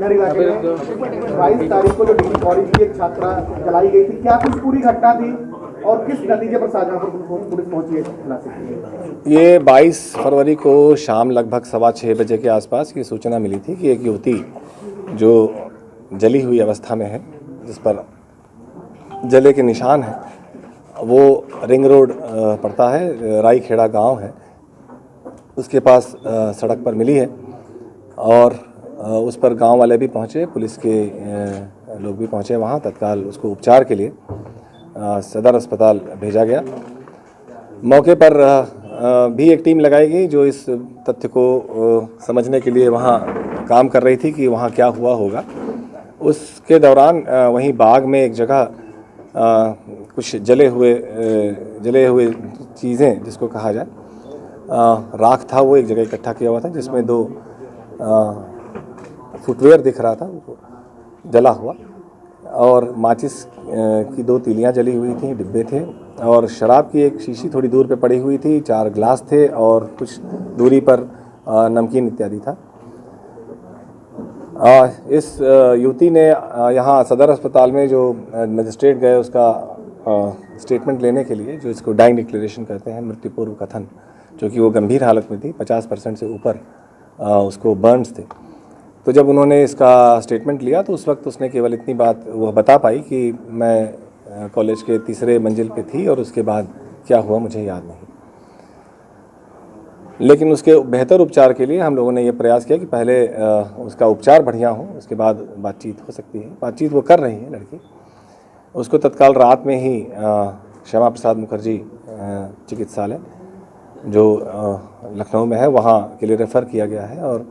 नगर इलाके में 22 तारीख को जो डिग्री कॉलेज की एक छात्रा जलाई गई थी, क्या कुछ पूरी घटना थी और किस नतीजे पर शाहजहांपुर पुलिस पहुंची है? ये 22 फरवरी को शाम लगभग 6:15 बजे के आसपास ये सूचना मिली थी कि एक युवती जो जली हुई अवस्था में है, जिस पर जले के निशान हैं, वो रिंग रोड पड़ता है, राईखेड़ा गांव है, उसके पास सड़क पर मिली है। और उस पर गांव वाले भी पहुंचे, पुलिस के लोग भी पहुंचे वहां, तत्काल उसको उपचार के लिए सदर अस्पताल भेजा गया। मौके पर भी एक टीम लगाई गई जो इस तथ्य को समझने के लिए वहां काम कर रही थी कि वहां क्या हुआ होगा। उसके दौरान वहीं बाग में एक जगह कुछ जले हुए चीज़ें, जिसको कहा जाए राख था, वो एक जगह इकट्ठा किया हुआ था, जिसमें 2 फुटवेयर दिख रहा था जला हुआ, और माचिस की 2 तीलियाँ जली हुई थी, डिब्बे थे, और शराब की एक शीशी थोड़ी दूर पे पड़ी हुई थी, 4 गिलास थे, और कुछ दूरी पर नमकीन इत्यादि था। इस युवती ने यहाँ सदर अस्पताल में जो मजिस्ट्रेट गए उसका स्टेटमेंट लेने के लिए, जो इसको डाइंग डिक्लेरेशन कहते हैं, मृत्यु पूर्व कथन, जो कि वो गंभीर हालत में थी, 50% से ऊपर उसको बर्न्स थे। तो जब उन्होंने इसका स्टेटमेंट लिया तो उस वक्त उसने केवल इतनी बात वह बता पाई कि मैं कॉलेज के 3रे मंजिल पे थी और उसके बाद क्या हुआ मुझे याद नहीं। लेकिन उसके बेहतर उपचार के लिए हम लोगों ने ये प्रयास किया कि पहले उसका उपचार बढ़िया हो, उसके बाद बातचीत हो सकती है। बातचीत वो कर रही है लड़की। उसको तत्काल रात में ही श्यामा प्रसाद मुखर्जी चिकित्सालय जो लखनऊ में है वहाँ के लिए रेफ़र किया गया है, और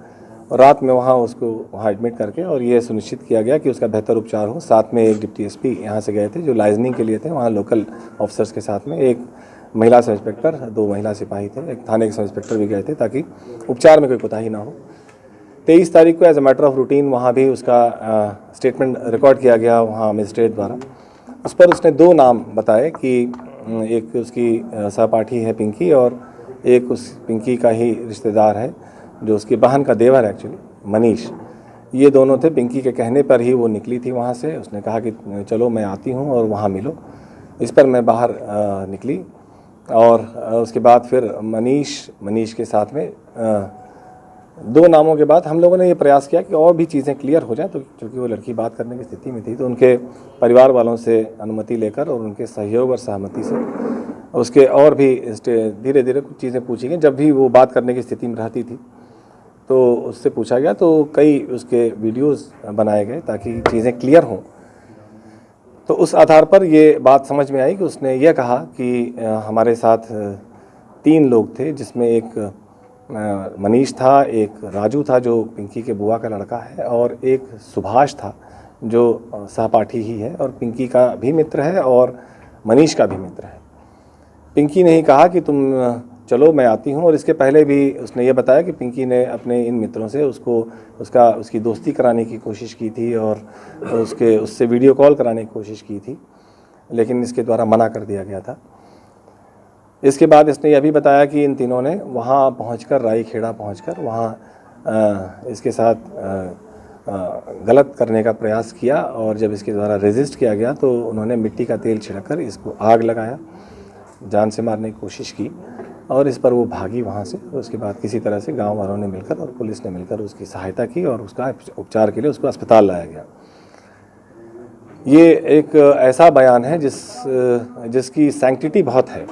रात में उसको वहाँ एडमिट करके और ये सुनिश्चित किया गया कि उसका बेहतर उपचार हो। साथ में एक डिप्टी एसपी यहाँ से गए थे जो लाइजनिंग के लिए थे, वहाँ लोकल ऑफिसर्स के साथ में एक महिला सब इंस्पेक्टर, 2 महिला सिपाही थे, एक थाने के सब इंस्पेक्टर भी गए थे ताकि उपचार में कोई कोताही ना हो। 23 तारीख को as a matter of routine वहाँ भी उसका स्टेटमेंट रिकॉर्ड किया गया वहाँ मजिस्ट्रेट द्वारा। उस पर उसने 2 नाम बताए कि एक उसकी सहपाठी है पिंकी, और एक उस पिंकी का ही रिश्तेदार है जो उसकी बहन का देवर है एक्चुअली, मनीष। ये दोनों थे। पिंकी के कहने पर ही वो निकली थी वहाँ से। उसने कहा कि चलो मैं आती हूँ और वहाँ मिलो। इस पर मैं बाहर निकली, और उसके बाद फिर मनीष के साथ में 2 नामों के बाद हम लोगों ने ये प्रयास किया कि और भी चीज़ें क्लियर हो जाए। तो क्योंकि वो लड़की बात करने की स्थिति में थी, तो उनके परिवार वालों से अनुमति लेकर और उनके सहयोग और सहमति से उसके और भी धीरे धीरे कुछ चीज़ें पूछी गई। जब भी वो बात करने की स्थिति में रहती थी तो उससे पूछा गया, तो कई उसके वीडियोज़ बनाए गए ताकि चीज़ें क्लियर हों। तो उस आधार पर ये बात समझ में आई कि उसने ये कहा कि हमारे साथ 3 लोग थे, जिसमें एक मनीष था, एक राजू था जो पिंकी के बुआ का लड़का है, और एक सुभाष था जो सहपाठी ही है और पिंकी का भी मित्र है और मनीष का भी मित्र है। पिंकी ने ही कहा कि तुम चलो मैं आती हूँ, और इसके पहले भी उसने ये बताया कि पिंकी ने अपने इन मित्रों से उसकी दोस्ती कराने की कोशिश की थी और उससे वीडियो कॉल कराने की कोशिश की थी, लेकिन इसके द्वारा मना कर दिया गया था। इसके बाद इसने यह भी बताया कि इन तीनों ने वहाँ पहुँचकर, राईखेड़ा पहुँचकर वहाँ इसके साथ गलत करने का प्रयास किया, और जब इसके द्वारा रेजिस्ट किया गया तो उन्होंने मिट्टी का तेल छिड़ककर इसको आग लगाया, जान से मारने की कोशिश की, और इस पर वो भागी वहाँ से। उसके बाद किसी तरह से गांव वालों ने मिलकर और पुलिस ने मिलकर उसकी सहायता की और उसका उपचार के लिए उसको अस्पताल लाया गया। ये एक ऐसा बयान है जिसकी सैंक्टिटी बहुत है।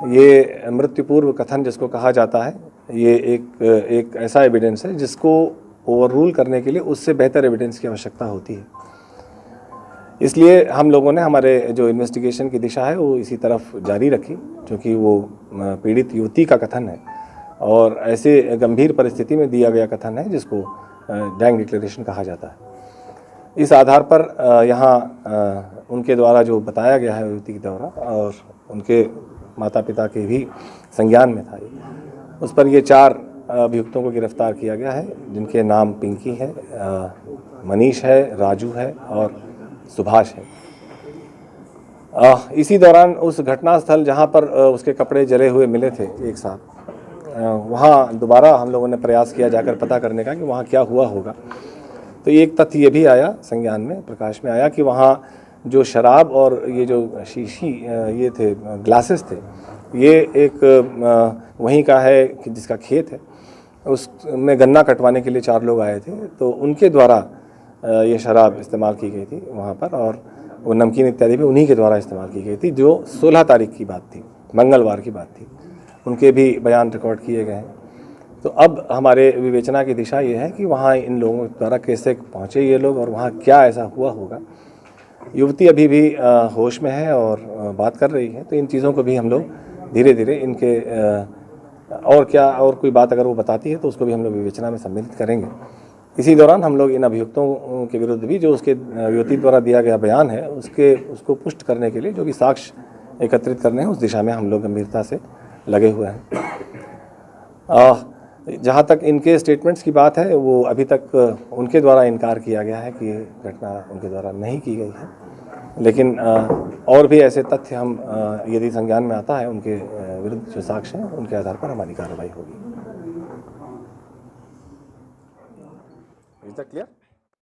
ये मृत्यु पूर्व कथन जिसको कहा जाता है, ये एक ऐसा एविडेंस है जिसको ओवर रूल करने के लिए उससे बेहतर एविडेंस की आवश्यकता होती है। इसलिए हम लोगों ने हमारे जो इन्वेस्टिगेशन की दिशा है वो इसी तरफ जारी रखी, क्योंकि वो पीड़ित युवती का कथन है और ऐसे गंभीर परिस्थिति में दिया गया कथन है जिसको डाइंग डिक्लेरेशन कहा जाता है। इस आधार पर यहाँ उनके द्वारा जो बताया गया है युवती के द्वारा, और उनके माता पिता के भी संज्ञान में था ये, उस पर ये 4 अभियुक्तों को गिरफ्तार किया गया है, जिनके नाम पिंकी है, मनीष है, राजू है और सुभाष है। इसी दौरान उस घटना स्थल जहाँ पर उसके कपड़े जले हुए मिले थे एक साथ, वहाँ दोबारा हम लोगों ने प्रयास किया जाकर पता करने का कि वहाँ क्या हुआ होगा। तो एक तथ्य ये भी आया संज्ञान में, प्रकाश में आया कि वहाँ जो शराब और ये जो शीशी ये थे ग्लासेस थे, ये एक वहीं का है कि जिसका खेत है, उसमें गन्ना कटवाने के लिए 4 लोग आए थे, तो उनके द्वारा ये शराब इस्तेमाल की गई थी वहाँ पर, और वो नमकीन इत्यादि भी उन्हीं के द्वारा इस्तेमाल की गई थी। जो 16 तारीख की बात थी, मंगलवार की बात थी, उनके भी बयान रिकॉर्ड किए गए हैं। तो अब हमारे विवेचना की दिशा ये है कि वहाँ इन लोगों द्वारा कैसे पहुँचे ये लोग और वहाँ क्या ऐसा हुआ होगा। युवती अभी भी होश में है और बात कर रही है, तो इन चीज़ों को भी हम लोग धीरे धीरे इनके और क्या और कोई बात अगर वो बताती है तो उसको भी हम लोग विवेचना में सम्मिलित करेंगे। इसी दौरान हम लोग इन अभियुक्तों के विरुद्ध भी जो उसके युवती द्वारा दिया गया बयान है उसको पुष्ट करने के लिए जो भी साक्ष्य एकत्रित करने हैं उस दिशा में हम लोग गंभीरता से लगे हुए हैं। जहाँ तक इनके स्टेटमेंट्स की बात है, वो अभी तक उनके द्वारा इनकार किया गया है कि ये घटना उनके द्वारा नहीं की गई है, लेकिन और भी ऐसे तथ्य हम यदि संज्ञान में आता है उनके विरुद्ध जो साक्ष्य हैं उनके आधार पर हमारी कार्रवाई होगी। Is that clear?